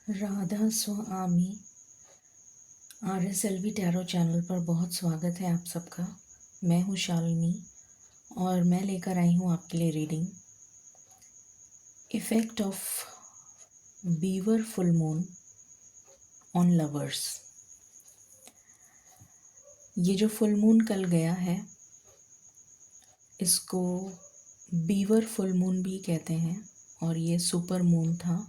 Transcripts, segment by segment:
राधा स्वामी RSLV tarot channel पर बहुत स्वागत है आप सबका। मैं हूँ शालिनी और मैं लेकर आई हूँ आपके लिए reading effect of beaver full moon on lovers. ये जो फुल मून कल गया है इसको बीवर फुल मून भी कहते हैं और ये सुपर मून था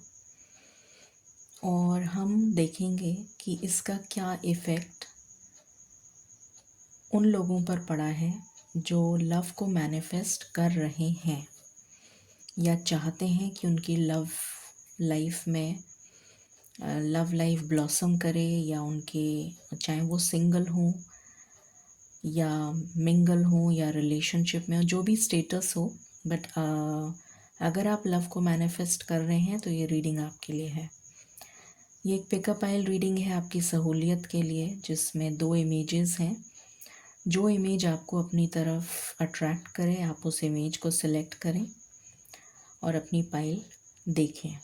और हम देखेंगे कि इसका क्या इफ़ेक्ट उन लोगों पर पड़ा है जो लव को मैनिफेस्ट कर रहे हैं या चाहते हैं कि उनकी लव लाइफ ब्लॉसम करे, या उनके चाहे वो सिंगल हों या मिंगल हों या रिलेशनशिप में हो, जो भी स्टेटस हो, बट अगर आप लव को मैनिफेस्ट कर रहे हैं तो ये रीडिंग आपके लिए है। ये एक पिकअप आइल रीडिंग है आपकी सहूलियत के लिए, जिसमें 2 इमेजेस हैं। जो इमेज आपको अपनी तरफ अट्रैक्ट करे आप उस इमेज को सिलेक्ट करें और अपनी पाइल देखें।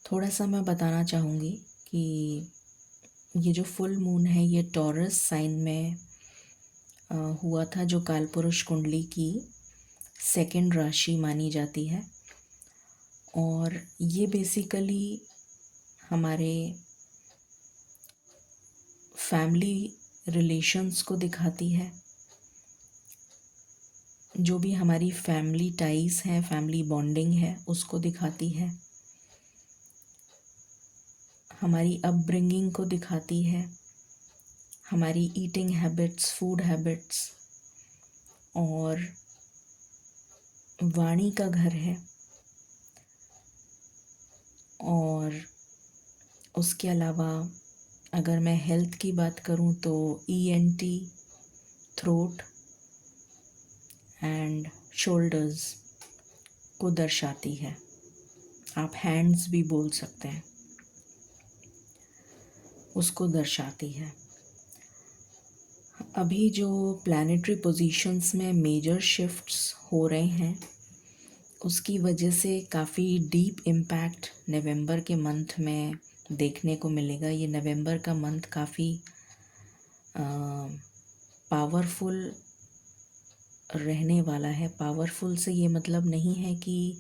थोड़ा सा मैं बताना चाहूँगी कि ये जो फुल मून है ये टॉरस साइन में हुआ था, जो कालपुरुष कुंडली की सेकंड राशि मानी जाती है। और ये बेसिकली हमारे फैमिली रिलेशंस को दिखाती है। जो भी हमारी फैमिली टाइज हैं, फैमिली बॉन्डिंग है, उसको दिखाती है। हमारी अपब्रिंगिंग को दिखाती है, हमारी ईटिंग हैबिट्स, फूड हैबिट्स, और वाणी का घर है। और उसके अलावा अगर मैं हेल्थ की बात करूं तो ENT, थ्रोट एंड शोल्डर्स को दर्शाती है। आप हैंड्स भी बोल सकते हैं, उसको दर्शाती है। अभी जो प्लैनेटरी पोजीशंस में मेजर शिफ्ट्स हो रहे हैं उसकी वजह से काफ़ी डीप इम्पैक्ट नवंबर के मंथ में देखने को मिलेगा। ये नवंबर का मंथ काफ़ी पावरफुल रहने वाला है। पावरफुल से ये मतलब नहीं है कि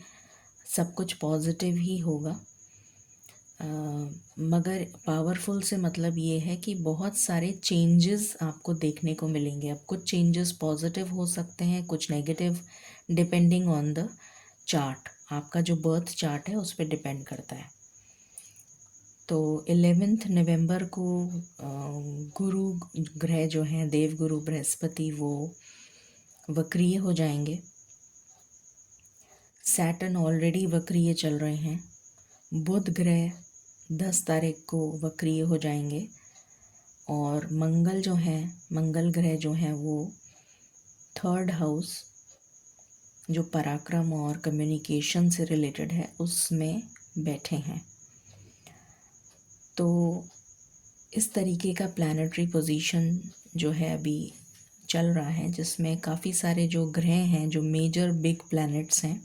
सब कुछ पॉजिटिव ही होगा, मगर पावरफुल से मतलब ये है कि बहुत सारे चेंजेस आपको देखने को मिलेंगे। अब कुछ चेंजेस पॉजिटिव हो सकते हैं, कुछ negative, depending on the chart. आपका जो बर्थ चार्ट है उस पर डिपेंड करता है। तो 11 नवंबर को गुरु ग्रह जो हैं, देवगुरु बृहस्पति, वो वक्रीय हो जाएंगे। सैटर्न ऑलरेडी वक्रीय चल रहे हैं। बुध ग्रह 10 तारीख को वक्रीय हो जाएंगे। और मंगल ग्रह जो हैं वो 3rd हाउस, जो पराक्रम और कम्युनिकेशन से रिलेटेड है, उसमें बैठे हैं। तो इस तरीके का प्लैनेटरी पोजीशन जो है अभी चल रहा है, जिसमें काफ़ी सारे जो ग्रह हैं, जो मेजर बिग प्लैनेट्स हैं,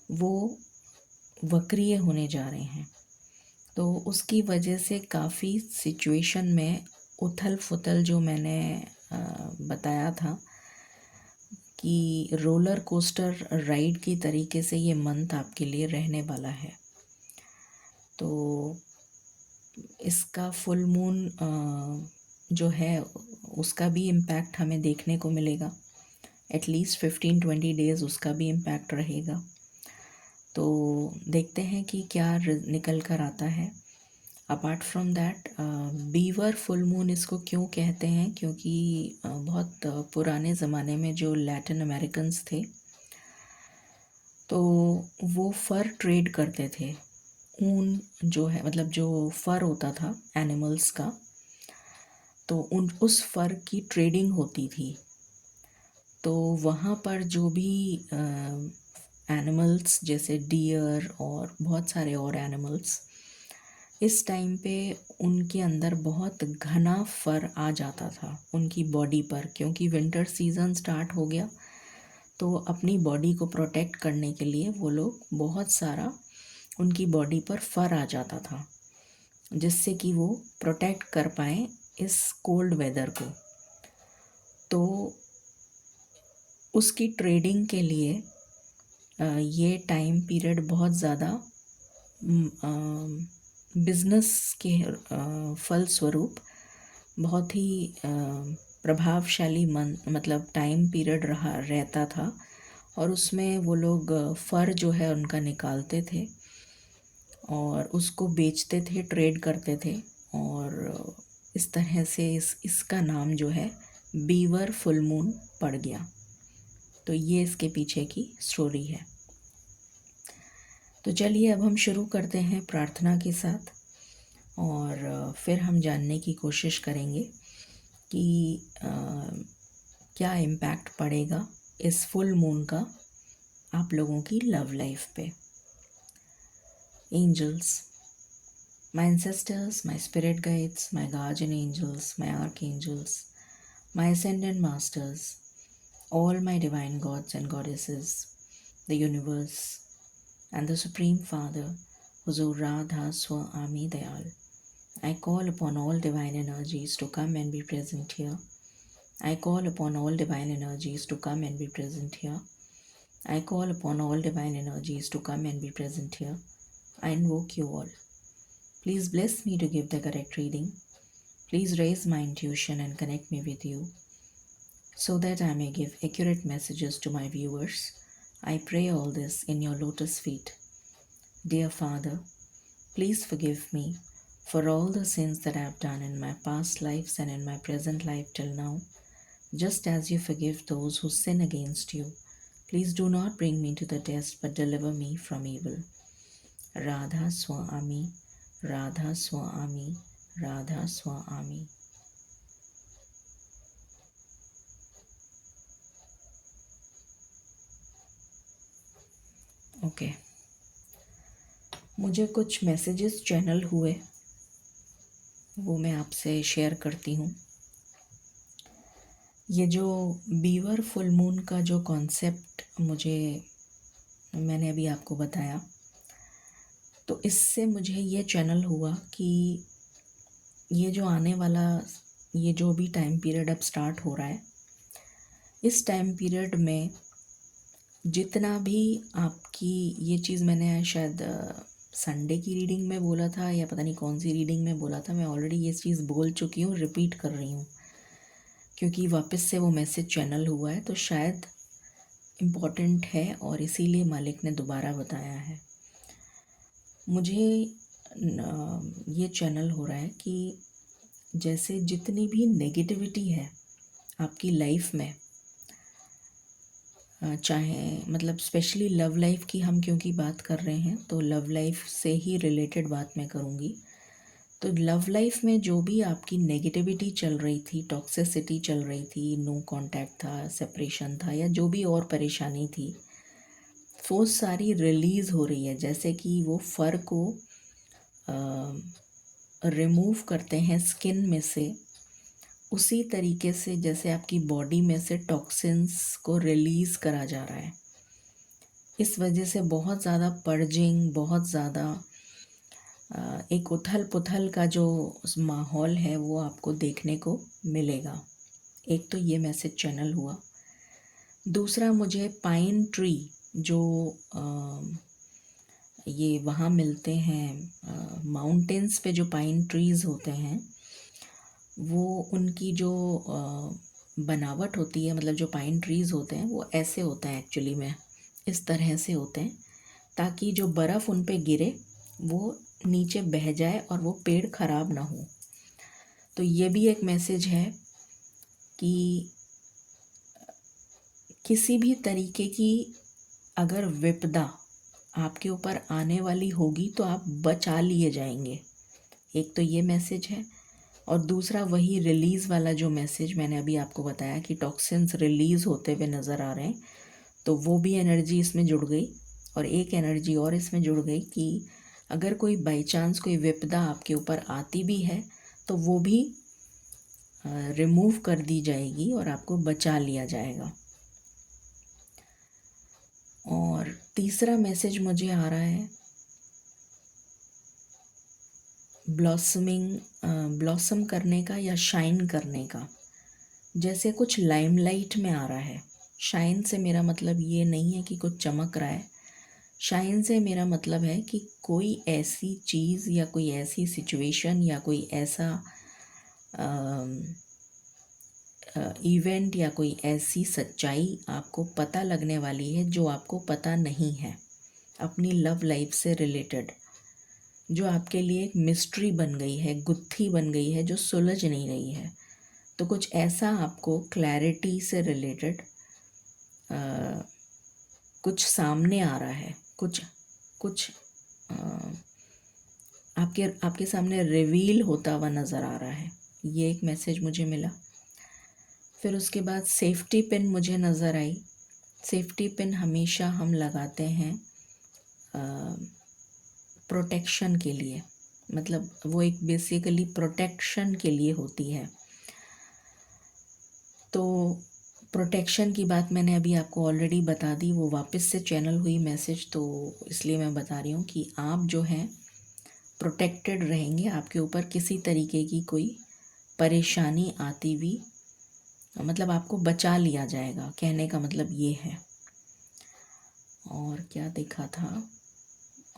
वो वक्रीय होने जा रहे हैं। तो उसकी वजह से काफ़ी सिचुएशन में उथल फुथल, जो मैंने बताया था कि रोलर कोस्टर राइड की तरीके से ये मंथ आपके लिए रहने वाला है। तो इसका फुल मून जो है उसका भी इम्पैक्ट हमें देखने को मिलेगा। एटलीस्ट 15-20 डेज़ उसका भी इम्पैक्ट रहेगा। तो देखते हैं कि क्या निकल कर आता है। Apart from that, beaver full moon इसको क्यों कहते हैं, क्योंकि बहुत पुराने ज़माने में जो लैटिन अमेरिकन्स थे तो वो फ़र ट्रेड करते थे। ऊन जो है, मतलब जो फ़र होता था एनिमल्स का, तो उस फ़र की ट्रेडिंग होती थी। तो वहाँ पर जो भी एनिमल्स जैसे डियर और बहुत सारे और एनिमल्स, इस टाइम पे उनके अंदर बहुत घना फर आ जाता था उनकी बॉडी पर, क्योंकि विंटर सीज़न स्टार्ट हो गया। तो अपनी बॉडी को प्रोटेक्ट करने के लिए वो लोग बहुत सारा उनकी बॉडी पर फर आ जाता था, जिससे कि वो प्रोटेक्ट कर पाएँ इस कोल्ड वेदर को। तो उसकी ट्रेडिंग के लिए ये टाइम पीरियड बहुत ज़्यादा बिजनेस के फलस्वरूप बहुत ही प्रभावशाली मतलब टाइम पीरियड रहता था। और उसमें वो लोग फर जो है उनका निकालते थे और उसको बेचते थे, ट्रेड करते थे। और इस तरह से इसका नाम जो है बीवर फुल मून पड़ गया। तो ये इसके पीछे की स्टोरी है। तो चलिए अब हम शुरू करते हैं प्रार्थना के साथ, और फिर हम जानने की कोशिश करेंगे कि क्या इम्पैक्ट पड़ेगा इस फुल मून का आप लोगों की लव लाइफ पे। Angels, my ancestors, my spirit guides, my guardian angels, my archangels, my ascended masters, all my divine gods and goddesses, the universe, and the Supreme Father, Huzur Radha Swami Dayal. I call upon all divine energies to come and be present here. I call upon all divine energies to come and be present here. I call upon all divine energies to come and be present here. I invoke you all. Please bless me to give the correct reading. Please raise my intuition and connect me with you so that I may give accurate messages to my viewers. I pray all this in your lotus feet. Dear Father, please forgive me for all the sins that I have done in my past lives and in my present life till now, just as you forgive those who sin against you. Please do not bring me to the test, but deliver me from evil. Radha Swami, Radha Swami, Radha Swami. Okay, मुझे कुछ messages channel हुए, वो मैं आपसे share करती हूँ। ये जो बीवर फुल मून का जो कॉन्सेप्ट मैंने अभी आपको बताया, तो इससे मुझे ये चैनल हुआ कि ये जो आने वाला, ये जो भी टाइम पीरियड अब स्टार्ट हो रहा है, इस टाइम पीरियड में जितना भी आपकी, ये चीज़ मैंने शायद संडे की रीडिंग में बोला था या पता नहीं कौन सी रीडिंग में बोला था, मैं ऑलरेडी ये चीज़ बोल चुकी हूँ, रिपीट कर रही हूँ क्योंकि वापस से वो मैसेज चैनल हुआ है, तो शायद इम्पॉर्टेंट है और इसीलिए मालिक ने दोबारा बताया है। मुझे ये चैनल हो रहा है कि जैसे जितनी भी नेगेटिविटी है आपकी लाइफ में, चाहे मतलब स्पेशली लव लाइफ की हम क्योंकि बात कर रहे हैं, तो लव लाइफ से ही रिलेटेड बात मैं करूँगी। तो लव लाइफ में जो भी आपकी नेगेटिविटी चल रही थी, टॉक्सिसिटी चल रही थी, नो कांटेक्ट था, सेपरेशन था, या जो भी और परेशानी थी, वो सारी रिलीज़ हो रही है। जैसे कि वो फर को रिमूव करते हैं स्किन में से, उसी तरीके से जैसे आपकी बॉडी में से टॉक्सिन्स को रिलीज़ करा जा रहा है। इस वजह से बहुत ज़्यादा पर्जिंग, बहुत ज़्यादा एक उथल पुथल का जो माहौल है वो आपको देखने को मिलेगा। एक तो ये मैसेज चैनल हुआ। दूसरा, मुझे पाइन ट्री जो ये वहाँ मिलते हैं माउंटेन्स पे, जो पाइन ट्रीज़ होते हैं, वो उनकी जो बनावट होती है, मतलब जो पाइन ट्रीज़ होते हैं वो ऐसे होते हैं, एक्चुअली में इस तरह से होते हैं ताकि जो बर्फ़ उन पे गिरे वो नीचे बह जाए और वो पेड़ ख़राब ना हो। तो ये भी एक मैसेज है कि किसी भी तरीके की अगर विपदा आपके ऊपर आने वाली होगी तो आप बचा लिए जाएंगे। एक तो ये मैसेज है, और दूसरा वही रिलीज़ वाला जो मैसेज मैंने अभी आपको बताया कि टॉक्सिन्स रिलीज़ होते हुए नज़र आ रहे हैं, तो वो भी एनर्जी इसमें जुड़ गई। और एक एनर्जी और इसमें जुड़ गई कि अगर कोई बाई चांस कोई विपदा आपके ऊपर आती भी है तो वो भी रिमूव कर दी जाएगी और आपको बचा लिया जाएगा। और तीसरा मैसेज मुझे आ रहा है ब्लॉसम करने का या शाइन करने का, जैसे कुछ लाइमलाइट में आ रहा है। शाइन से मेरा मतलब ये नहीं है कि कुछ चमक रहा है। शाइन से मेरा मतलब है कि कोई ऐसी चीज़ या कोई ऐसी सिचुएशन या कोई ऐसा इवेंट या कोई ऐसी सच्चाई आपको पता लगने वाली है जो आपको पता नहीं है, अपनी लव लाइफ से रिलेटेड, जो आपके लिए एक मिस्ट्री बन गई है, गुत्थी बन गई है, जो सुलझ नहीं रही है। तो कुछ ऐसा आपको क्लैरिटी से रिलेटेड कुछ सामने आ रहा है, कुछ कुछ आपके सामने रिवील होता हुआ नज़र आ रहा है। ये एक मैसेज मुझे मिला। फिर उसके बाद सेफ्टी पिन मुझे नज़र आई। सेफ्टी पिन हमेशा हम लगाते हैं प्रोटेक्शन के लिए, मतलब वो एक बेसिकली प्रोटेक्शन के लिए होती है। तो प्रोटेक्शन की बात मैंने अभी आपको ऑलरेडी बता दी, वो वापस से चैनल हुई मैसेज, तो इसलिए मैं बता रही हूँ कि आप जो हैं प्रोटेक्टेड रहेंगे। आपके ऊपर किसी तरीके की कोई परेशानी आती हुई, मतलब आपको बचा लिया जाएगा, कहने का मतलब ये है। और क्या देखा था,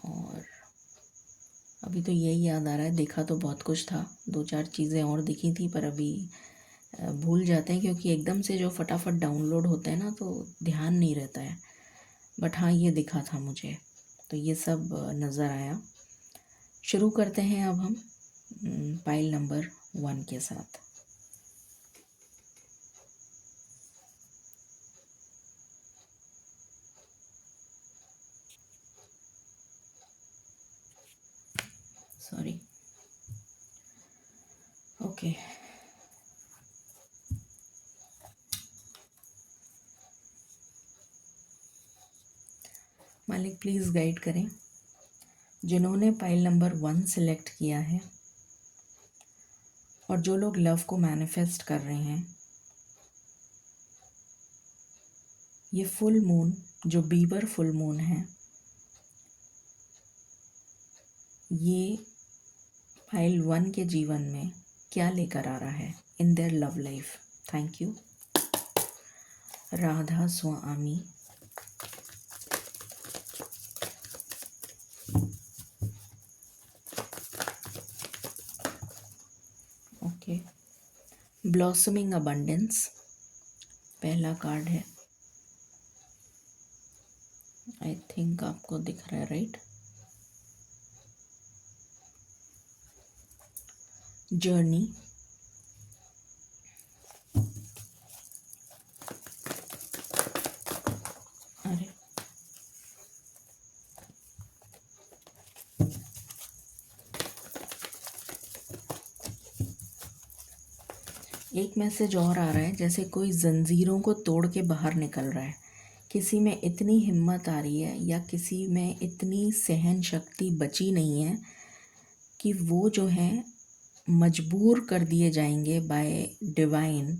और अभी तो यही याद आ रहा है। देखा तो बहुत कुछ था, 2-4 चीज़ें और दिखी थी, पर अभी भूल जाते हैं क्योंकि एकदम से जो फटाफट डाउनलोड होता है ना, तो ध्यान नहीं रहता है। बट हाँ, ये दिखा था मुझे, तो ये सब नज़र आया। शुरू करते हैं अब हम पाइल नंबर 1 के साथ। Sorry, okay. मालिक प्लीज़ गाइड करें जिन्होंने पाइल नंबर 1 सेलेक्ट किया है, और जो लोग लव को मैनिफेस्ट कर रहे हैं। ये फुल मून, जो बीबर फुल मून है, ये पाइल 1 के जीवन में क्या लेकर आ रहा है in their love life. Thank you Radha Swami. Okay, blossoming abundance पहला कार्ड है। आई थिंक आपको दिख रहा है, राइट। जर्नी, अरे एक मैसेज और आ रहा है, जैसे कोई जंजीरों को तोड़ के बाहर निकल रहा है। किसी में इतनी हिम्मत आ रही है या किसी में इतनी सहन शक्ति बची नहीं है कि वो जो है मजबूर कर दिए जाएंगे बाय डिवाइन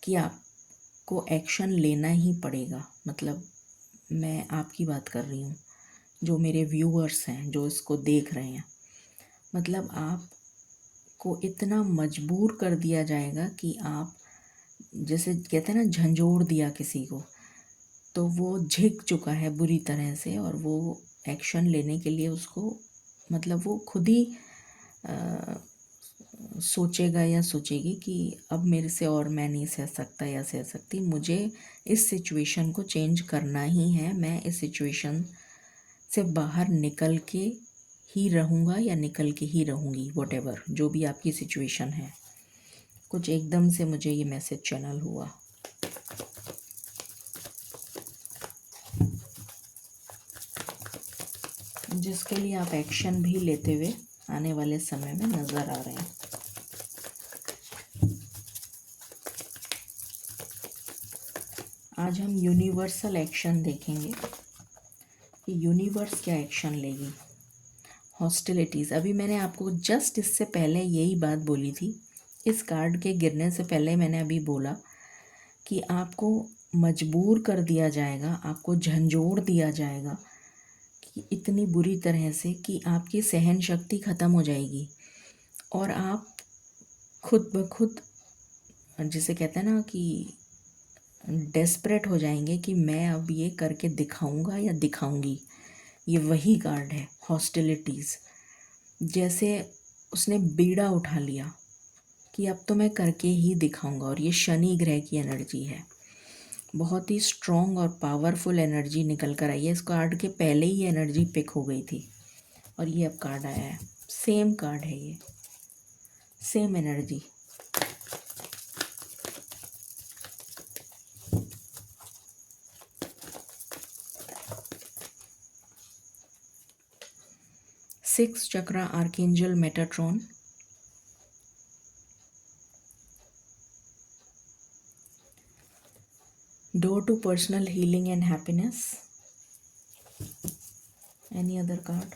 कि आपको एक्शन लेना ही पड़ेगा। मतलब मैं आपकी बात कर रही हूँ, जो मेरे व्यूअर्स हैं, जो इसको देख रहे हैं। मतलब आपको इतना मजबूर कर दिया जाएगा कि आप, जैसे कहते हैं ना, झंझोड़ दिया किसी को, तो वो झिक चुका है बुरी तरह से, और वो एक्शन लेने के लिए उसको, मतलब वो खुद ही सोचेगा या सोचेगी कि अब मेरे से और मैं नहीं सह सकता या सह सकती, मुझे इस सिचुएशन को चेंज करना ही है, मैं इस सिचुएशन से बाहर निकल के ही रहूँगा या निकल के ही रहूँगी, वॉटेवर जो भी आपकी सिचुएशन है। कुछ एकदम से मुझे ये मैसेज चैनल हुआ। जिसके लिए आप एक्शन भी लेते हुए आने वाले समय में नज़र आ रहे हैं। आज हम यूनिवर्सल एक्शन देखेंगे कि यूनिवर्स क्या एक्शन लेगी। हॉस्टिलिटीज़, अभी मैंने आपको जस्ट इससे पहले यही बात बोली थी, इस कार्ड के गिरने से पहले मैंने अभी बोला कि आपको मजबूर कर दिया जाएगा, आपको झंझोड़ दिया जाएगा कि इतनी बुरी तरह से कि आपकी सहन शक्ति ख़त्म हो जाएगी। और आप खुद ब खुद, जिसे कहते हैं ना कि डेस्परेट हो जाएंगे कि मैं अब ये करके दिखाऊंगा या दिखाऊंगी। ये वही कार्ड है, हॉस्टिलिटीज़। जैसे उसने बीड़ा उठा लिया कि अब तो मैं करके ही दिखाऊंगा। और ये शनि ग्रह की एनर्जी है, बहुत ही स्ट्रॉन्ग और पावरफुल एनर्जी निकल कर आई है। इस कार्ड के पहले ही एनर्जी पिक हो गई थी और ये अब कार्ड आया है। सेम कार्ड है ये, same energy. Six chakra archangel Metatron, door to personal healing and happiness. Any other card?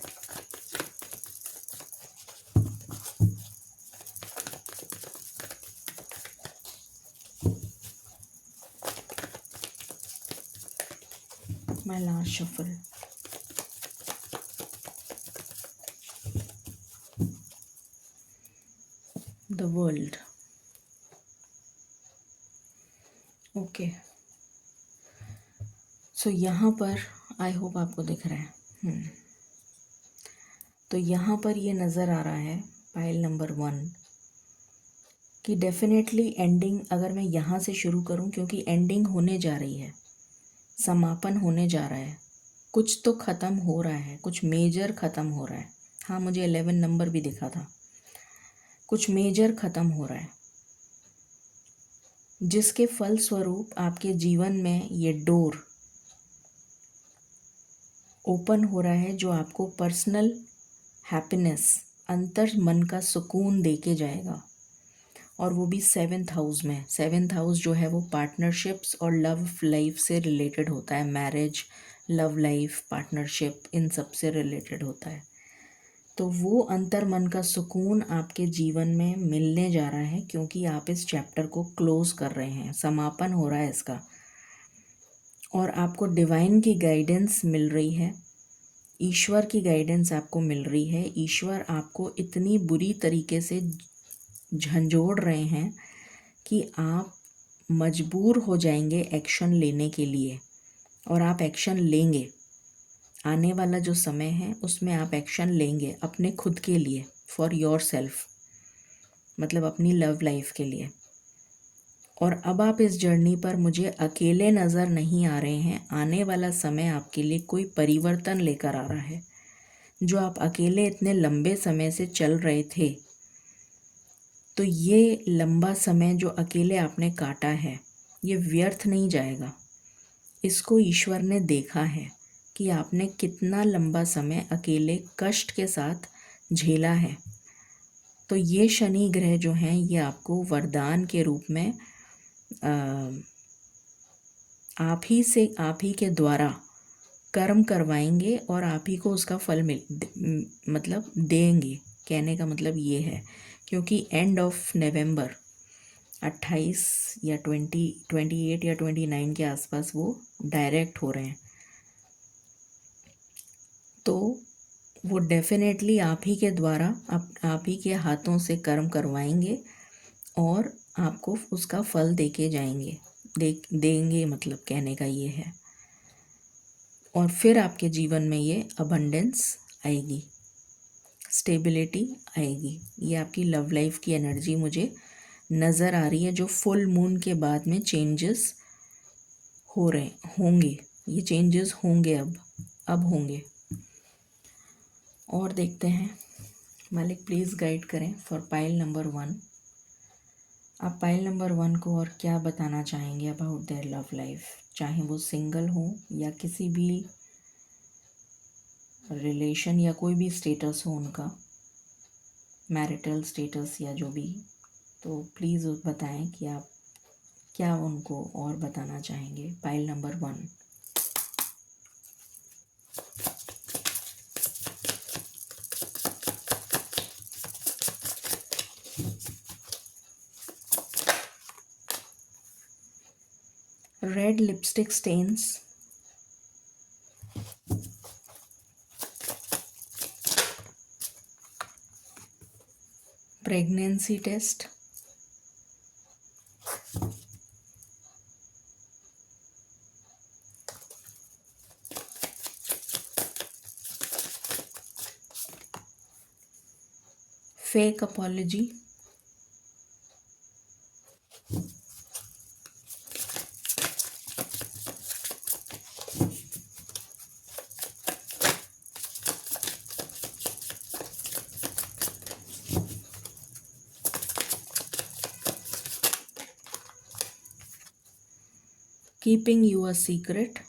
My last shuffle. The world. Okay. सो यहाँ पर आई होप आपको दिख रहा है। तो यहाँ पर ये नज़र आ रहा है पाइल नंबर 1 कि डेफिनेटली एंडिंग, अगर मैं यहाँ से शुरू करूँ, क्योंकि एंडिंग होने जा रही है, समापन होने जा रहा है, कुछ तो ख़त्म हो रहा है, कुछ मेजर ख़त्म हो रहा है। हाँ, मुझे 11 नंबर भी दिखा था। कुछ मेजर ख़त्म हो रहा है जिसके फलस्वरूप आपके जीवन में ये डोर ओपन हो रहा है, जो आपको पर्सनल हैप्पीनेस, अंतर मन का सुकून दे के जाएगा। और वो भी 7th हाउस में। 7th हाउस जो है वो पार्टनरशिप्स और लव लाइफ से रिलेटेड होता है। मैरिज, लव लाइफ, पार्टनरशिप, इन सब से रिलेटेड होता है। तो वो अंतर मन का सुकून आपके जीवन में मिलने जा रहा है, क्योंकि आप इस चैप्टर को क्लोज कर रहे हैं, समापन हो रहा है इसका। और आपको डिवाइन की गाइडेंस मिल रही है, ईश्वर की गाइडेंस आपको मिल रही है। ईश्वर आपको इतनी बुरी तरीके से झंझोड़ रहे हैं कि आप मजबूर हो जाएंगे एक्शन लेने के लिए, और आप एक्शन लेंगे। आने वाला जो समय है उसमें आप एक्शन लेंगे अपने खुद के लिए, फॉर योर सेल्फ, मतलब अपनी लव लाइफ के लिए। और अब आप इस जर्नी पर मुझे अकेले नज़र नहीं आ रहे हैं। आने वाला समय आपके लिए कोई परिवर्तन लेकर आ रहा है। जो आप अकेले इतने लंबे समय से चल रहे थे, तो ये लंबा समय जो अकेले आपने काटा है, ये व्यर्थ नहीं जाएगा। इसको ईश्वर ने देखा है कि आपने कितना लंबा समय अकेले कष्ट के साथ झेला है। तो ये शनि ग्रह जो हैं, ये आपको वरदान के रूप में आप ही के द्वारा कर्म करवाएंगे और आप ही को उसका फल मतलब देंगे। कहने का मतलब ये है, क्योंकि एंड ऑफ नवंबर 28 या 28 या 29 के आसपास वो डायरेक्ट हो रहे हैं। तो वो डेफिनेटली आप ही के द्वारा, आप ही के हाथों से कर्म करवाएंगे और आपको उसका फल देके जाएंगे, देंगे, मतलब कहने का ये है। और फिर आपके जीवन में ये अबंडेंस आएगी, स्टेबिलिटी आएगी। ये आपकी लव लाइफ की एनर्जी मुझे नज़र आ रही है, जो फुल मून के बाद में चेंजेस होंगे। ये चेंजेस होंगे, अब होंगे। और देखते हैं, मालिक प्लीज़ गाइड करें फॉर पाइल नंबर 1। आप पाइल नंबर 1 को और क्या बताना चाहेंगे अबाउट देयर लव लाइफ, चाहे वो सिंगल हो या किसी भी रिलेशन या कोई भी स्टेटस हो उनका, मैरिटल स्टेटस या जो भी। तो प्लीज़ बताएं कि आप क्या उनको और बताना चाहेंगे। Pile number 1। Red lipstick stains, pregnancy test, fake apology, keeping you a secret.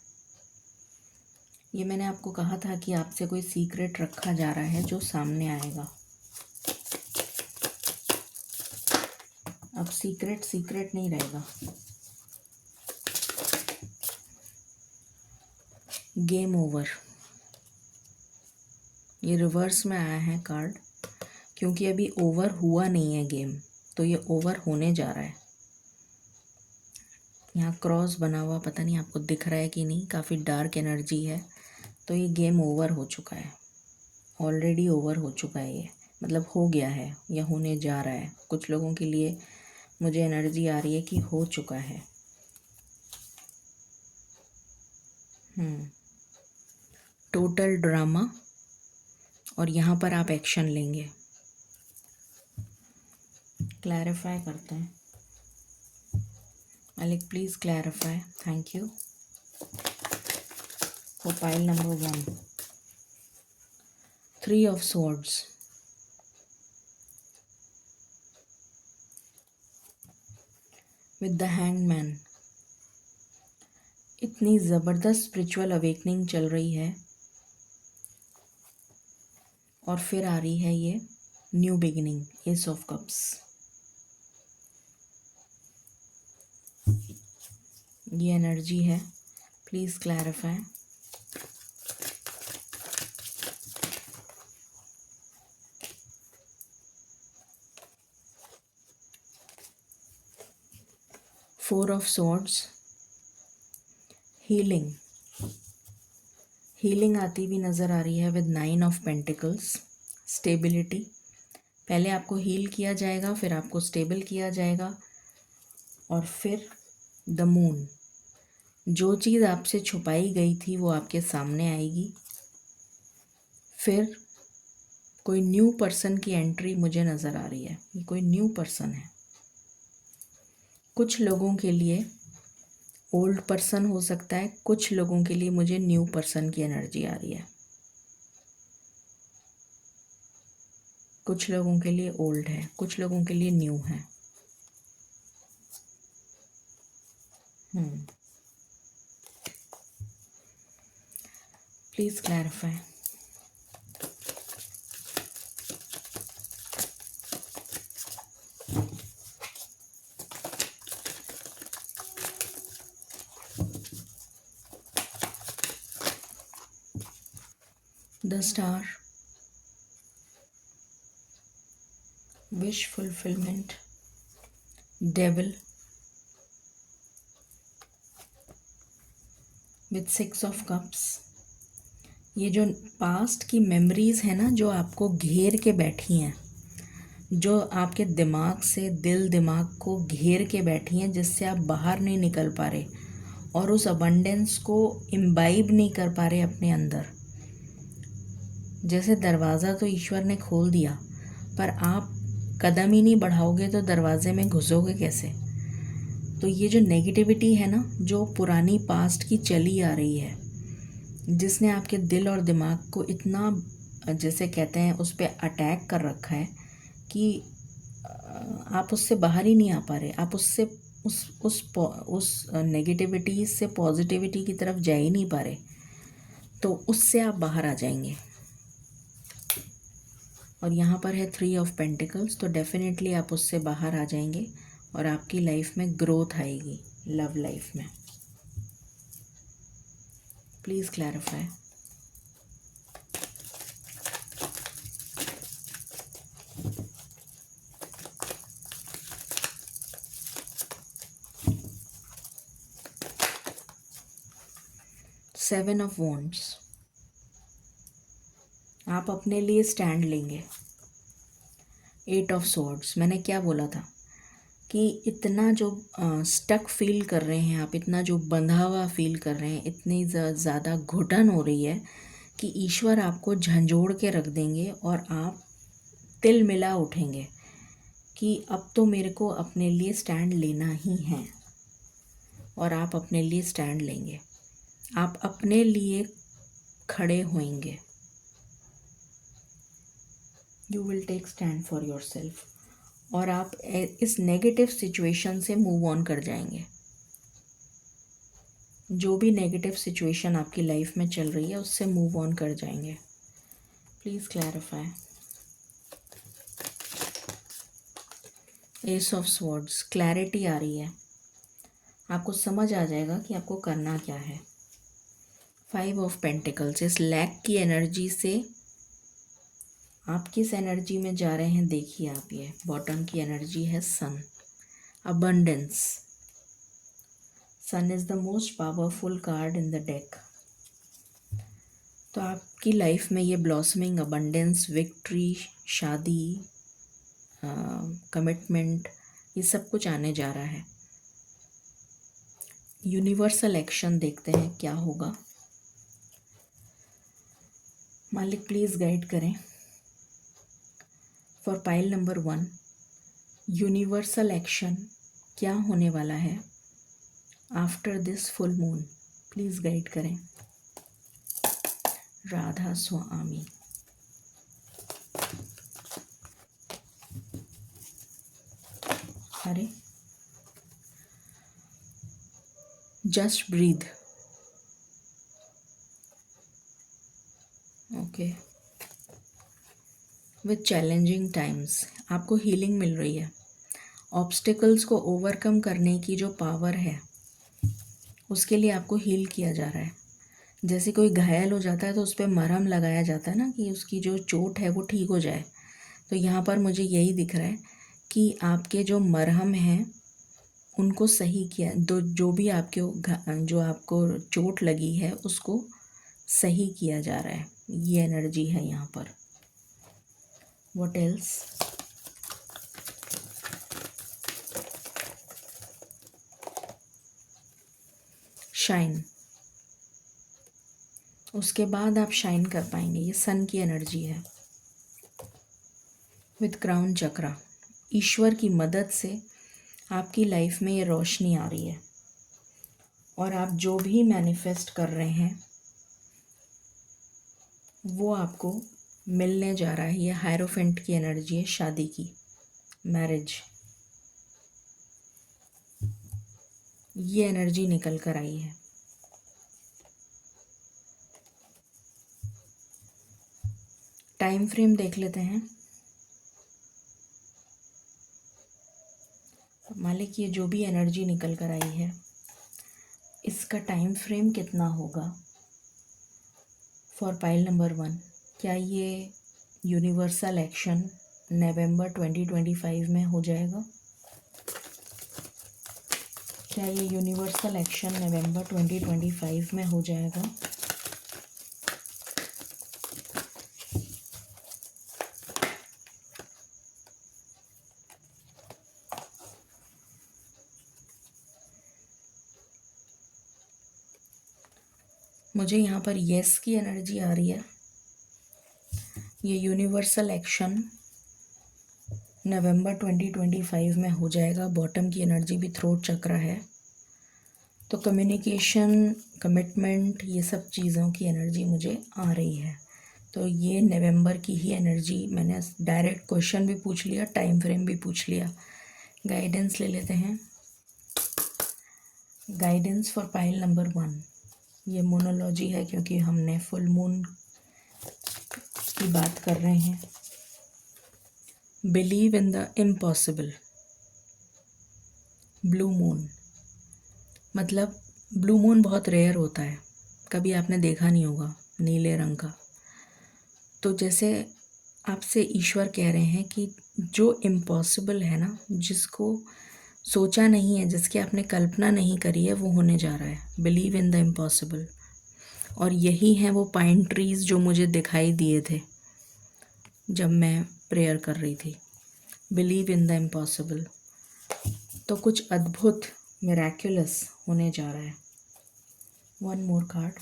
ये मैंने आपको कहा था कि आपसे कोई सीक्रेट रखा जा रहा है जो सामने आएगा। अब सीक्रेट सीक्रेट नहीं रहेगा। Game over. ये रिवर्स में आया है कार्ड, क्योंकि अभी ओवर हुआ नहीं है गेम, तो ये ओवर होने जा रहा है। यहाँ क्रॉस बना हुआ, पता नहीं आपको दिख रहा है कि नहीं, काफ़ी डार्क एनर्जी है। तो ये गेम ओवर हो चुका है, ऑलरेडी ओवर हो चुका है। ये मतलब हो गया है या होने जा रहा है। कुछ लोगों के लिए मुझे एनर्जी आ रही है कि हो चुका है। टोटल ड्रामा, और यहाँ पर आप एक्शन लेंगे। क्लैरिफाई करते हैं। Malik, please clarify. Thank you. For pile number 1, 3 of Swords, with the Hanged Man। इतनी ज़बरदस्त स्पिरिचुअल अवेकनिंग चल रही है, और फिर आ रही है ये new beginning, S of cups. ये एनर्जी है, please clarify. Four of swords, healing. Healing आती भी नज़र आ रही है विद 9 ऑफ पेंटिकल्स। स्टेबिलिटी, पहले आपको हील किया जाएगा, फिर आपको स्टेबल किया जाएगा, और फिर द मून। जो चीज़ आपसे छुपाई गई थी वो आपके सामने आएगी। फिर कोई न्यू पर्सन की एंट्री मुझे नज़र आ रही है। ये कोई न्यू पर्सन है। कुछ लोगों के लिए ओल्ड पर्सन हो सकता है, कुछ लोगों के लिए मुझे न्यू पर्सन की एनर्जी आ रही है। कुछ लोगों के लिए ओल्ड है, कुछ लोगों के लिए न्यू है। Please clarify. The star, wish fulfilment, devil with 6 of cups. ये जो पास्ट की मेमोरीज़ है ना, जो आपको घेर के बैठी हैं, जो आपके दिमाग से, दिल दिमाग को घेर के बैठी हैं, जिससे आप बाहर नहीं निकल पा रहे और उस अबंडेंस को इम्बाइब नहीं कर पा रहे अपने अंदर। जैसे दरवाज़ा तो ईश्वर ने खोल दिया, पर आप कदम ही नहीं बढ़ाओगे तो दरवाजे में घुसोगे कैसे। तो ये जो नेगेटिविटी है ना, जो पुरानी पास्ट की चली आ रही है, जिसने आपके दिल और दिमाग को इतना, जैसे कहते हैं, उस पर अटैक कर रखा है कि आप उससे बाहर ही नहीं आ पा रहे। आप उससे उस नेगेटिविटी से पॉजिटिविटी की तरफ जा ही नहीं पा रहे। तो उससे आप बाहर आ जाएंगे। और यहाँ पर है 3 ऑफ पेंटिकल्स, तो डेफिनेटली आप उससे बाहर आ जाएंगे और आपकी लाइफ में ग्रोथ आएगी, लव लाइफ में। Please clarify. Seven of wands, आप अपने लिए स्टैंड लेंगे। 8 ऑफ स्वॉर्ड्स, मैंने क्या बोला था कि इतना जो स्टक फील कर रहे हैं आप, इतना जो बंधा हुआ फील कर रहे हैं, इतनी ज़्यादा घुटन हो रही है कि ईश्वर आपको झंझोड़ के रख देंगे और आप तिल मिला उठेंगे कि अब तो मेरे को अपने लिए स्टैंड लेना ही है। और आप अपने लिए स्टैंड लेंगे, आप अपने लिए खड़े होंगे। You will take stand for yourself. और आप इस नेगेटिव सिचुएशन से मूव ऑन कर जाएंगे। जो भी नेगेटिव सिचुएशन आपकी लाइफ में चल रही है उससे मूव ऑन कर जाएंगे। Please clarify. Ace of swords, clarity आ रही है, आपको समझ आ जाएगा कि आपको करना क्या है। 5 ऑफ पेंटिकल्स, इस लैक की एनर्जी से आप किस एनर्जी में जा रहे हैं देखिए आप। ये बॉटम की एनर्जी है sun, abundance. Sun is the most powerful card in the deck. तो आपकी लाइफ में ये ब्लॉसमिंग, अबंडेंस, विक्ट्री, शादी, कमिटमेंट, ये सब कुछ आने जा रहा है। यूनिवर्सल एक्शन देखते हैं क्या होगा। मालिक प्लीज़ गाइड करें for pile number 1। Universal action क्या होने वाला है after this full moon, please guide करें। राधा स्वामी। अरे just breathe. Okay, with challenging times आपको हीलिंग मिल रही है। ऑब्स्टिकल्स को ओवरकम करने की जो पावर है उसके लिए आपको हील किया जा रहा है। जैसे कोई घायल हो जाता है तो उस पर मरहम लगाया जाता है ना, कि उसकी जो चोट है वो ठीक हो जाए। तो यहाँ पर मुझे यही दिख रहा है कि आपके जो मरहम हैं उनको सही किया, जो भी आपके जो आपको चोट लगी है उसको सही किया जा रहा है। ये एनर्जी है यहाँ पर। What else? शाइन, उसके बाद आप शाइन कर पाएंगे। ये सन की एनर्जी है विथ क्राउन चक्रा। ईश्वर की मदद से आपकी लाइफ में ये रोशनी आ रही है और आप जो भी मैनिफेस्ट कर रहे हैं वो आपको मिलने जा रहा है। ये हायरोफेंट की एनर्जी है, शादी की, मैरिज। ये एनर्जी निकल कर आई है। टाइम फ्रेम देख लेते हैं। मालिक ये जो भी एनर्जी निकल कर आई है इसका टाइम फ्रेम कितना होगा फॉर पाइल नंबर 1? क्या ये यूनिवर्सल एक्शन नवंबर 2025 में हो जाएगा? क्या ये यूनिवर्सल एक्शन नवंबर 2025 में हो जाएगा? मुझे यहाँ पर येस की एनर्जी आ रही है। ये यूनिवर्सल एक्शन नवंबर 2025 में हो जाएगा। बॉटम की एनर्जी भी थ्रोट चक्र है। तो कम्युनिकेशन, कमिटमेंट, ये सब चीज़ों की एनर्जी मुझे आ रही है। तो ये नवंबर की ही एनर्जी। मैंने डायरेक्ट क्वेश्चन भी पूछ लिया, टाइम फ्रेम भी पूछ लिया। गाइडेंस ले लेते हैं। Guidance for pile number 1। ये मोनोलॉजी है क्योंकि हमने फुल मून की बात कर रहे हैं। Believe in the impossible. Blue moon, मतलब ब्लू मून बहुत रेयर होता है, कभी आपने देखा नहीं होगा नीले रंग का। तो जैसे आपसे ईश्वर कह रहे हैं कि जो इम्पॉसिबल है ना, जिसको सोचा नहीं है, जिसकी आपने कल्पना नहीं करी है, वो होने जा रहा है। Believe in the impossible. और यही है वो पाइन ट्रीज़ जो मुझे दिखाई दिए थे जब मैं प्रेयर कर रही थी। Believe in the impossible. तो कुछ अद्भुत मिराक्युलस होने जा रहा है। One more card.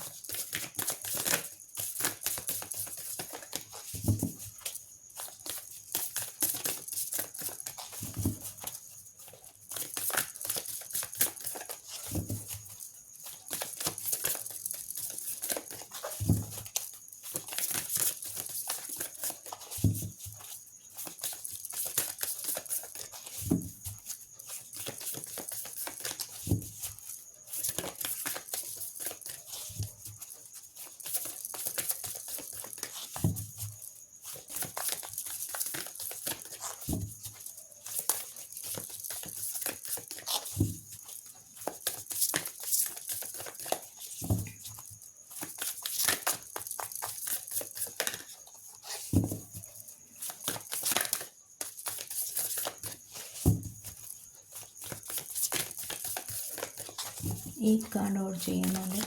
एक कार्ड और चाहिए मैंने।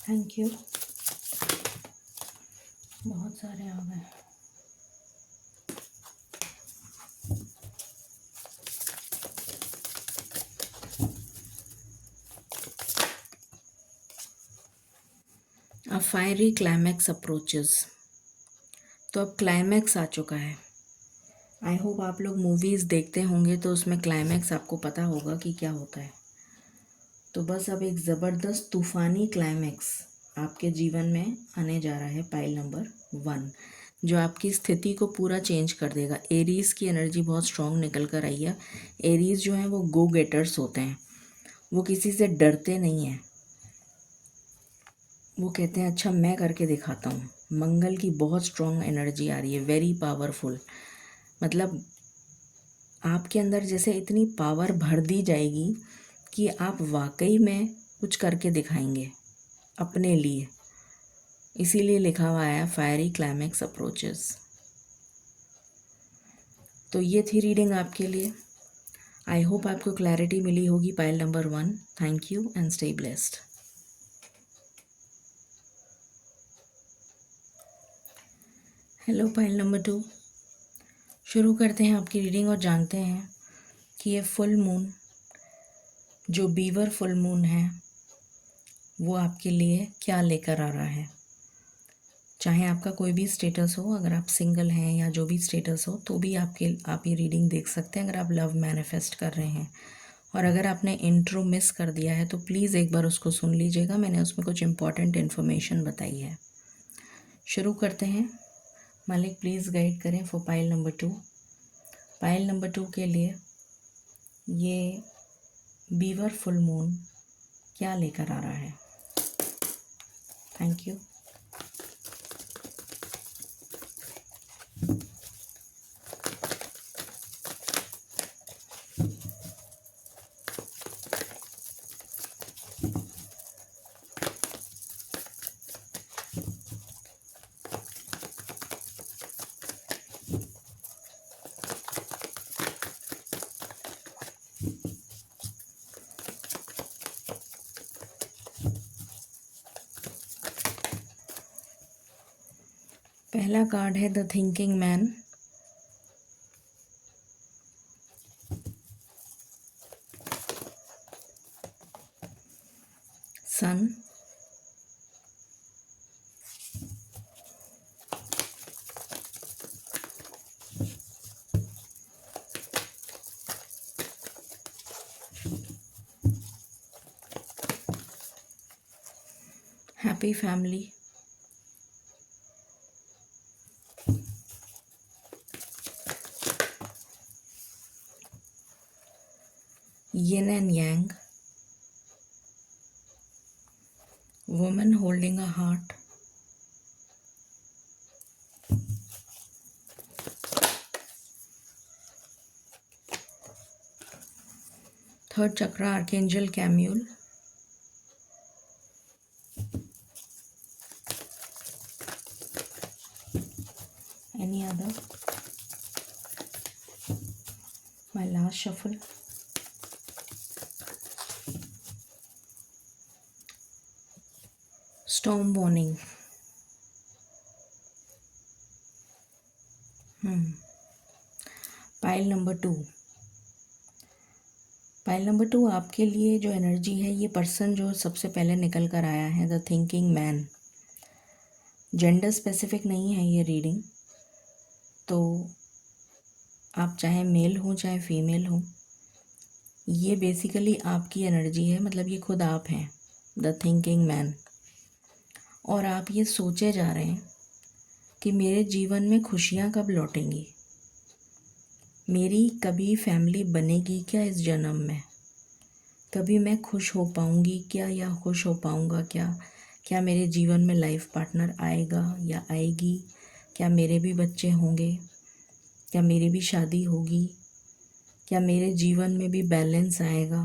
Thank you. बहुत सारे आ गए। अ फायरी क्लाइमैक्स अप्रोचेस। तो अब क्लाइमैक्स आ चुका है। आई होप आप लोग मूवीज़ देखते होंगे तो उसमें क्लाइमैक्स आपको पता होगा कि क्या होता है। तो बस अब एक ज़बरदस्त तूफ़ानी क्लाइमैक्स आपके जीवन में आने जा रहा है, पाइल नंबर 1, जो आपकी स्थिति को पूरा चेंज कर देगा। एरीज़ की एनर्जी बहुत स्ट्रॉन्ग निकल कर आई है। एरीज़ जो हैं वो गो गेटर्स होते हैं, वो किसी से डरते नहीं हैं। वो कहते हैं अच्छा मैं करके दिखाता हूँ। मंगल की बहुत स्ट्रॉन्ग एनर्जी आ रही है, वेरी पावरफुल। मतलब आपके अंदर जैसे इतनी पावर भर दी जाएगी कि आप वाकई में कुछ करके दिखाएंगे अपने लिए। इसीलिए लिखा हुआ है फायरी क्लाइमैक्स अप्रोचेस। तो ये थी रीडिंग आपके लिए। आई होप आपको क्लैरिटी मिली होगी pile number 1। Thank you and stay blessed. Hello pile number 2। शुरू करते हैं आपकी रीडिंग और जानते हैं कि ये फुल मून, जो बीवर फुल मून है, वो आपके लिए क्या लेकर आ रहा है। चाहे आपका कोई भी स्टेटस हो, अगर आप सिंगल हैं या जो भी स्टेटस हो तो भी आप ये रीडिंग देख सकते हैं अगर आप लव मैनिफेस्ट कर रहे हैं। और अगर आपने इंट्रो मिस कर दिया है तो प्लीज़ एक बार उसको सुन लीजिएगा, मैंने उसमें कुछ इम्पॉर्टेंट इन्फॉर्मेशन बताई है। शुरू करते हैं। मालिक प्लीज़ गाइड करें for pile number 2। Pile number 2 के लिए ये बीवर फुल मून क्या लेकर आ रहा है। Thank you. पहला कार्ड है the thinking man. Sun. Happy family. Yin and Yang, woman holding a heart, third chakra Archangel Camule, any other? My last shuffle. Storm warning. Pile number 2। Pile number 2 आपके लिए जो energy है, ये person जो सबसे पहले निकल कर आया है, the thinking man. Gender specific नहीं है ये रीडिंग, तो आप चाहे मेल हो चाहे फीमेल हो, ये बेसिकली आपकी एनर्जी है, मतलब ये खुद आप हैं, द थिंकिंग मैन। और आप ये सोचे जा रहे हैं कि मेरे जीवन में खुशियाँ कब लौटेंगी, मेरी कभी फैमिली बनेगी क्या इस जन्म में, कभी मैं खुश हो पाऊँगी क्या या खुश हो पाऊँगा क्या, क्या मेरे जीवन में लाइफ पार्टनर आएगा या आएगी, क्या मेरे भी बच्चे होंगे, क्या मेरी भी शादी होगी, क्या मेरे जीवन में भी बैलेंस आएगा,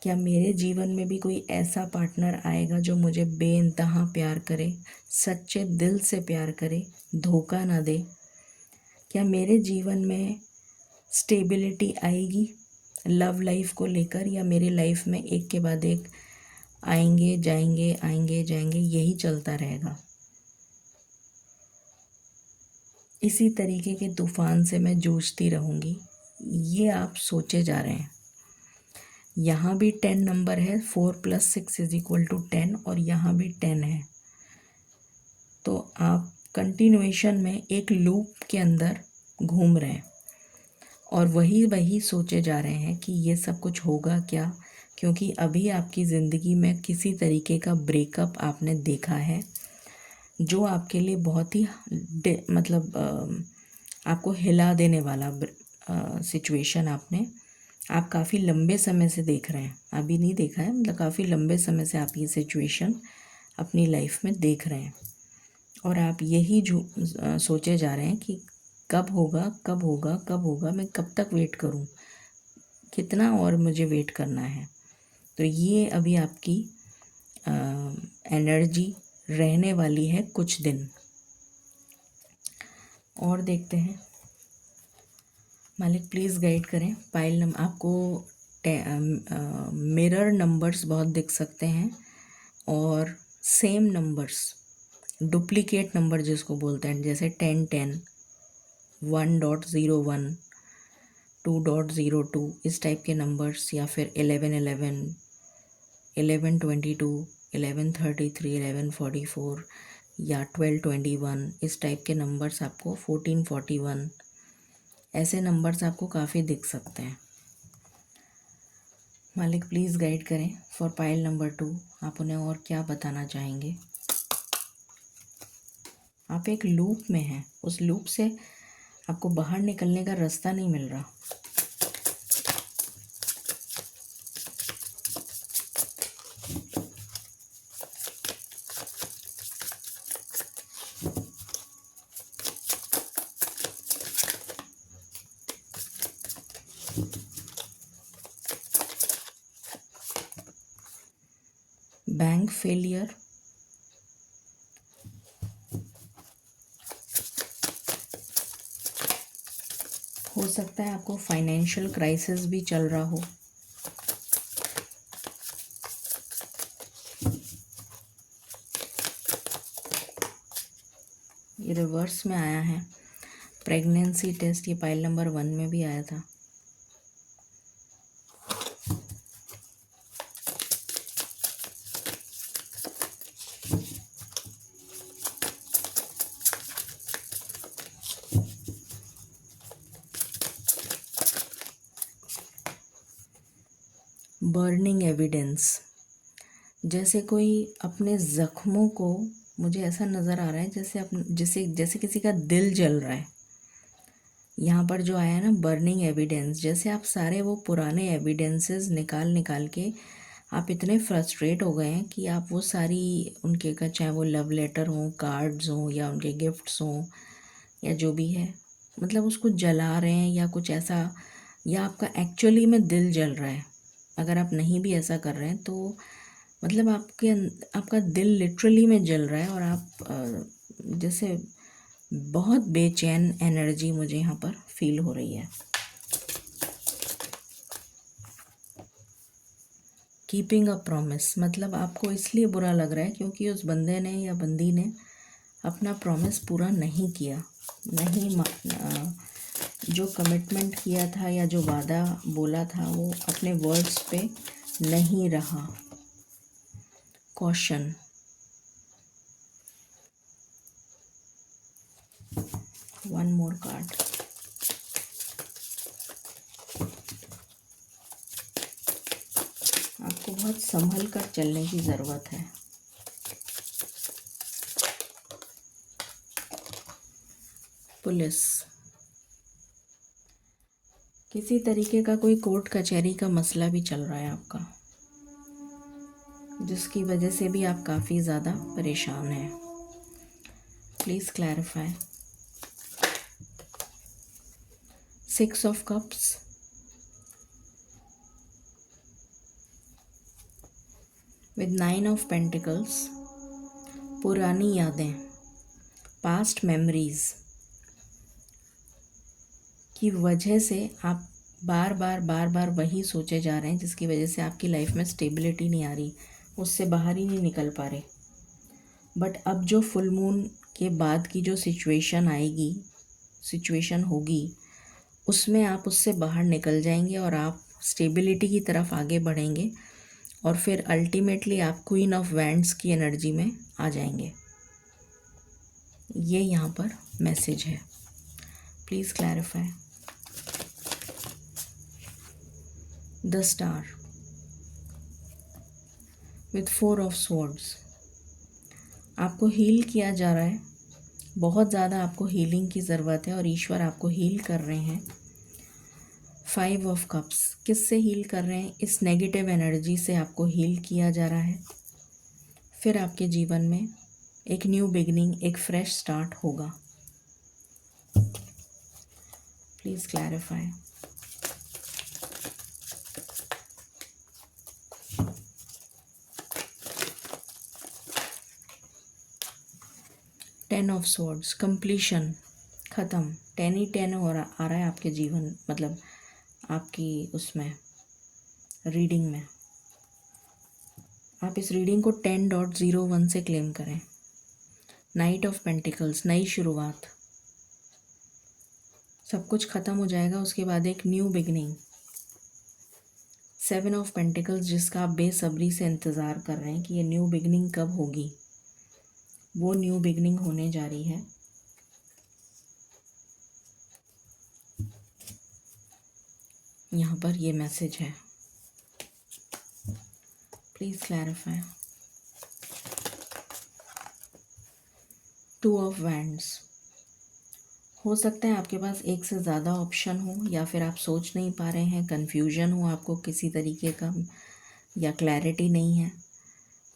क्या मेरे जीवन में भी कोई ऐसा पार्टनर आएगा जो मुझे बेइंतहा प्यार करे, सच्चे दिल से प्यार करे, धोखा ना दे, क्या मेरे जीवन में स्टेबिलिटी आएगी लव लाइफ को लेकर, या मेरी लाइफ में एक के बाद एक आएंगे जाएंगे यही चलता रहेगा। इसी तरीके के तूफान से मैं जूझती रहूँगी, ये आप सोचे जा रहे हैं। यहाँ भी 10 नंबर है, 4 + 6 = 10, और यहाँ भी 10 है। तो आप कंटिन्यूएशन में एक लूप के अंदर घूम रहे हैं और वही सोचे जा रहे हैं कि ये सब कुछ होगा क्या, क्योंकि अभी आपकी ज़िंदगी में किसी तरीके का ब्रेकअप आपने देखा है जो आपके लिए बहुत ही मतलब आपको हिला देने वाला सिचुएशन आप काफ़ी लंबे समय से देख रहे हैं, अभी नहीं देखा है, मतलब काफ़ी लंबे समय से आप ये सिचुएशन अपनी लाइफ में देख रहे हैं। और आप यही सोचे जा रहे हैं कि कब होगा, मैं कब तक वेट करूं, कितना और मुझे वेट करना है। तो ये अभी आपकी एनर्जी रहने वाली है कुछ दिन। और देखते हैं, मालिक प्लीज़ गाइड करें। पाइल नंबर आपको मिरर नंबर्स बहुत दिख सकते हैं, और सेम नंबर्स, डुप्लीकेट नंबर जिसको बोलते हैं, जैसे 1010, 1.01, 2.02, इस टाइप के नंबर्स, या फिर 1111, 1122, 1133, 1144 या 1221, इस टाइप के नंबर्स आपको 1441, ऐसे नंबर्स आपको काफ़ी दिख सकते हैं। मालिक प्लीज़ गाइड करें फॉर पाइल नंबर 2, आप उन्हें और क्या बताना चाहेंगे। आप एक लूप में हैं, उस लूप से आपको बाहर निकलने का रास्ता नहीं मिल रहा। बैंक फेलियर, हो सकता है आपको फाइनेंशियल क्राइसिस भी चल रहा हो। ये रिवर्स में आया है। प्रेगनेंसी टेस्ट, ये पाइल नंबर 1 में भी आया था। बर्निंग एविडेंस, जैसे कोई अपने ज़ख्मों को, मुझे ऐसा नज़र आ रहा है जैसे किसी का दिल जल रहा है। यहाँ पर जो आया है ना बर्निंग एविडेंस, जैसे आप सारे वो पुराने एविडेंसेस निकाल के आप इतने फ्रस्ट्रेट हो गए हैं कि आप वो सारी उनके का, चाहे वो लव लेटर हों, कार्ड्स हों, या उनके गिफ्ट्स हों, या जो भी है, मतलब उसको जला रहे हैं या कुछ ऐसा, या आपका एक्चुअली में दिल जल रहा है। अगर आप नहीं भी ऐसा कर रहे हैं तो मतलब आपका दिल लिटरली में जल रहा है, और आप जैसे बहुत बेचैन एनर्जी मुझे यहाँ पर फील हो रही है कीपिंग अ प्रॉमिस मतलब आपको इसलिए बुरा लग रहा है क्योंकि उस बंदे ने या बंदी ने अपना प्रॉमिस पूरा नहीं किया, जो कमिटमेंट किया था या जो वादा बोला था वो अपने वर्ड्स पे नहीं रहा। कॉशन। One more card. आपको बहुत संभल कर चलने की ज़रूरत है। पुलिस। किसी तरीके का कोई कोर्ट कचहरी का मसला भी चल रहा है आपका, जिसकी वजह से भी आप काफ़ी ज़्यादा परेशान हैं। Please clarify. 6 of cups, with 9 of pentacles. पुरानी यादें, पास्ट मेमोरीज़ की वजह से आप बार बार वही सोचे जा रहे हैं, जिसकी वजह से आपकी लाइफ में स्टेबिलिटी नहीं आ रही, उससे बाहर ही नहीं निकल पा रहे। बट अब जो फुल मून के बाद की जो सिचुएशन होगी उसमें आप उससे बाहर निकल जाएंगे और आप स्टेबिलिटी की तरफ आगे बढ़ेंगे और फिर अल्टीमेटली आप क्वीन ऑफ वैंड्स की एनर्जी में आ जाएंगे। ये यहाँ पर मैसेज है। Please clarify. The star with 4 of swords. आपको हील किया जा रहा है, बहुत ज़्यादा आपको हीलिंग की ज़रूरत है और ईश्वर आपको हील कर रहे हैं। 5 ऑफ कप्स, किससे हील कर रहे हैं? इस नेगेटिव एनर्जी से आपको हील किया जा रहा है। फिर आपके जीवन में एक न्यू बिगनिंग, एक फ्रेश स्टार्ट होगा। Please clarify. Ten of swords, completion, ख़त्म। 10 ही 10 आ रहा है आपके जीवन, मतलब आपकी उसमें रीडिंग में। आप इस रीडिंग को 10.01 से क्लेम करें। नाइट ऑफ पेंटिकल्स, नई शुरुआत, सब कुछ ख़त्म हो जाएगा, उसके बाद एक न्यू बिगनिंग। 7 ऑफ पेंटिकल्स, जिसका आप बेसब्री से इंतज़ार कर रहे हैं कि ये न्यू बिगनिंग कब होगी, वो न्यू बिगनिंग होने जा रही है। यहाँ पर ये मैसेज है। Please clarify. 2 ऑफ वैंड्स, हो सकता है आपके पास एक से ज़्यादा ऑप्शन हो या फिर आप सोच नहीं पा रहे हैं, कन्फ्यूजन हो आपको किसी तरीके का, या क्लैरिटी नहीं है,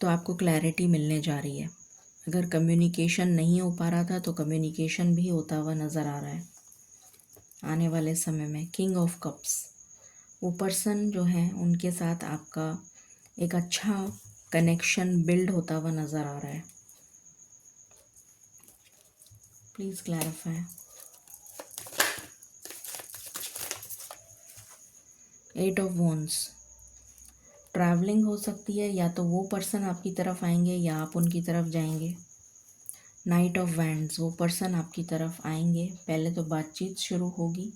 तो आपको क्लैरिटी मिलने जा रही है। अगर कम्युनिकेशन नहीं हो पा रहा था तो कम्युनिकेशन भी होता हुआ नज़र आ रहा है आने वाले समय में। किंग ऑफ कप्स, वो पर्सन जो है उनके साथ आपका एक अच्छा कनेक्शन बिल्ड होता हुआ नज़र आ रहा है। Please clarify. 8 of wands, travelling हो सकती है, या तो वो पर्सन आपकी तरफ आएंगे या आप उनकी तरफ जाएंगे। नाइट ऑफ वैंड्स, वो पर्सन आपकी तरफ आएंगे, पहले तो बातचीत शुरू होगी,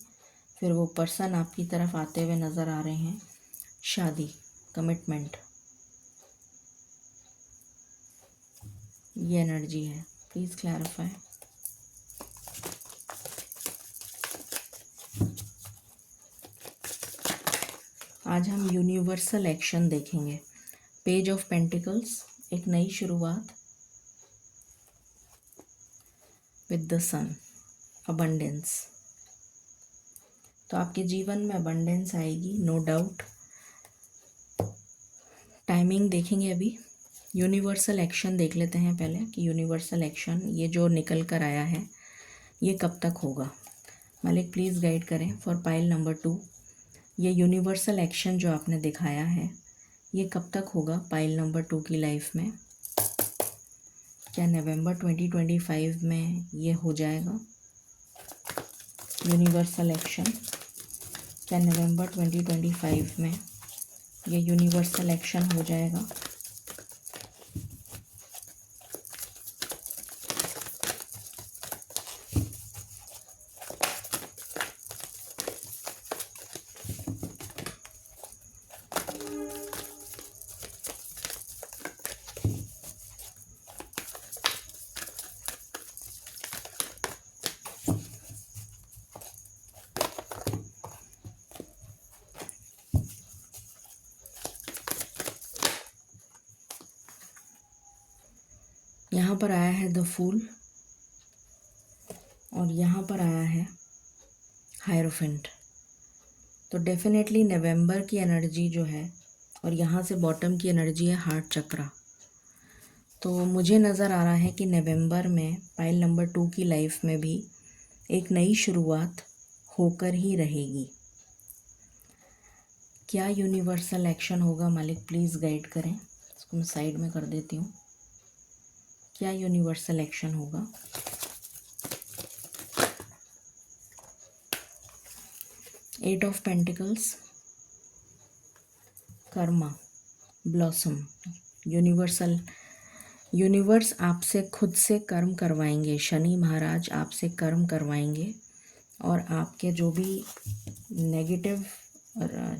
फिर वो पर्सन आपकी तरफ आते हुए नज़र आ रहे हैं। शादी, कमिटमेंट, ये एनर्जी है। Please clarify. आज हम यूनिवर्सल एक्शन देखेंगे। पेज ऑफ पेंटिकल्स, एक नई शुरुआत, विद द सन, अबंडेंस। तो आपके जीवन में अबंडेंस आएगी, नो डाउट। टाइमिंग देखेंगे अभी। यूनिवर्सल एक्शन देख लेते हैं पहले कि यूनिवर्सल एक्शन ये जो निकल कर आया है ये कब तक होगा। मालिक प्लीज़ गाइड करें फॉर पाइल नंबर 2। ये यूनिवर्सल एक्शन जो आपने दिखाया है ये कब तक होगा पाइल नंबर 2 की लाइफ में? क्या नवंबर 2025 में ये हो जाएगा यूनिवर्सल एक्शन? क्या नवंबर 2025 में ये यूनिवर्सल एक्शन हो जाएगा। यहाँ पर आया है द फूल और यहाँ पर आया है हायरोफेंट। तो डेफिनेटली नवंबर की एनर्जी जो है, और यहाँ से बॉटम की एनर्जी है हार्ट चक्रा। तो मुझे नज़र आ रहा है कि नवंबर में पाइल नंबर 2 की लाइफ में भी एक नई शुरुआत होकर ही रहेगी। क्या यूनिवर्सल एक्शन होगा मालिक, प्लीज़ गाइड करें। इसको मैं साइड में कर देती हूँ। क्या यूनिवर्सल एक्शन होगा? Eight of pentacles, karma, blossom. Universe आपसे खुद से कर्म करवाएंगे। शनि महाराज आपसे कर्म करवाएंगे और आपके जो भी नेगेटिव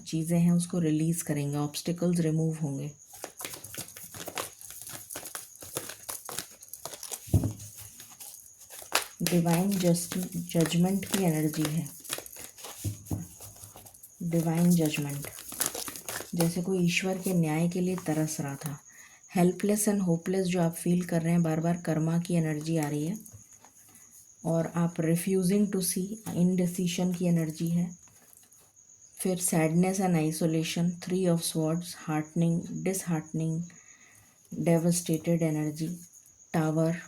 चीज़ें हैं उसको रिलीज़ करेंगे। ऑब्स्टिकल्स रिमूव होंगे। डिवाइन जजमेंट की एनर्जी है। डिवाइन जजमेंट, जैसे कोई ईश्वर के न्याय के लिए तरस रहा था। हेल्पलेस एंड होपलेस जो आप फील कर रहे हैं, बार बार कर्मा की एनर्जी आ रही है और आप रिफ्यूजिंग टू सी, इनडिसीशन की एनर्जी है। फिर sadness and isolation, 3 of swords, heartening, disheartening, devastated energy, tower,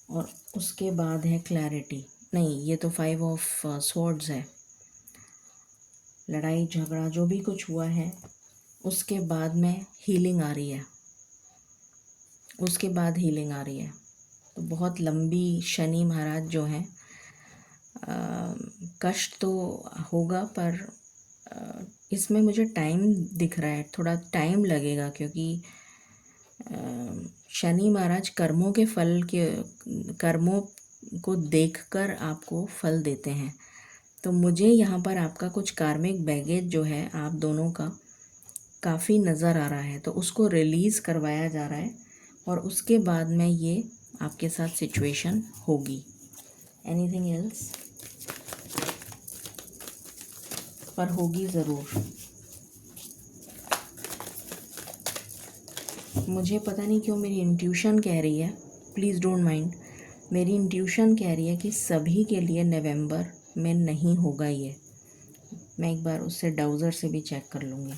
और उसके बाद है क्लैरिटी। नहीं, ये तो 5 ऑफ स्वॉर्ड्स है। लड़ाई झगड़ा जो भी कुछ हुआ है उसके बाद में हीलिंग आ रही है। उसके बाद हीलिंग आ रही है। तो बहुत लंबी शनि महाराज जो हैं, कष्ट तो होगा पर इसमें मुझे टाइम दिख रहा है, थोड़ा टाइम लगेगा, क्योंकि शनि महाराज कर्मों को देखकर आपको फल देते हैं। तो मुझे यहाँ पर आपका कुछ कार्मिक बैगेज जो है आप दोनों का काफ़ी नज़र आ रहा है, तो उसको रिलीज़ करवाया जा रहा है और उसके बाद में ये आपके साथ सिचुएशन होगी। Anything else? पर होगी ज़रूर। मुझे पता नहीं क्यों मेरी इंट्यूशन कह रही है, प्लीज़ डोंट माइंड, मेरी इंट्यूशन कह रही है कि सभी के लिए नवंबर में नहीं होगा ये। मैं एक बार उससे डाउज़र से भी चेक कर लूँगी।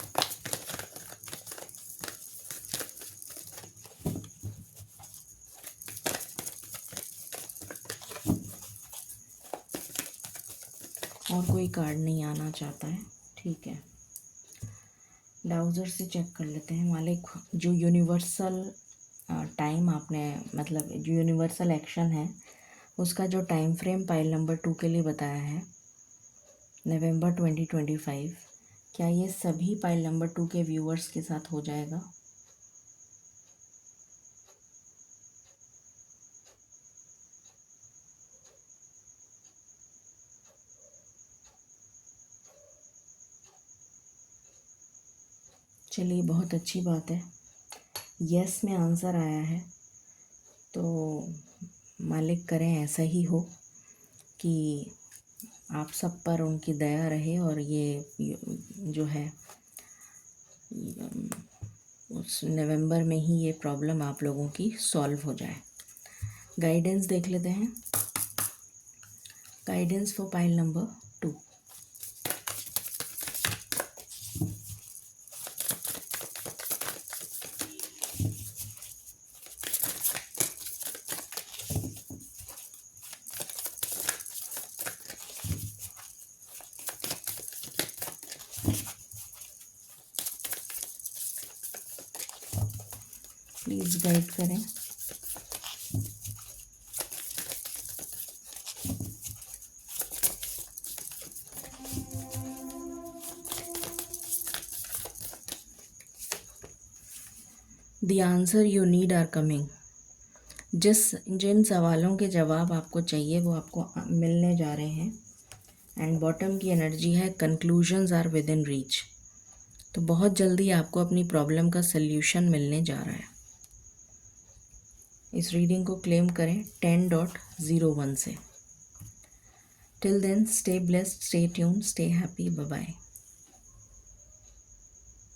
और कोई कार्ड नहीं आना चाहता है, ठीक है। डाउज़र से चेक कर लेते हैं। मालिक, जो यूनिवर्सल टाइम आपने, मतलब जो यूनिवर्सल एक्शन है उसका जो टाइम फ्रेम पाइल नंबर 2 के लिए बताया है, नवंबर 2025, क्या ये सभी पाइल नंबर 2 के व्यूअर्स के साथ हो जाएगा? चलिए, बहुत अच्छी बात है। यस में आंसर आया है, तो मालिक करें ऐसा ही हो कि आप सब पर उनकी दया रहे और ये जो है उस नवंबर में ही ये प्रॉब्लम आप लोगों की सॉल्व हो जाए। गाइडेंस देख लेते हैं। Guidance for pile number 2। Please guide करें। The answer you need are coming. जिन सवालों के जवाब आपको चाहिए वो आपको मिलने जा रहे हैं। एंड बॉटम की एनर्जी है conclusions are within reach. तो बहुत जल्दी आपको अपनी प्रॉब्लम का सल्यूशन मिलने जा रहा है। इस रीडिंग को क्लेम करें 10.01 से। Till then stay blessed, stay tuned, stay happy, bye bye.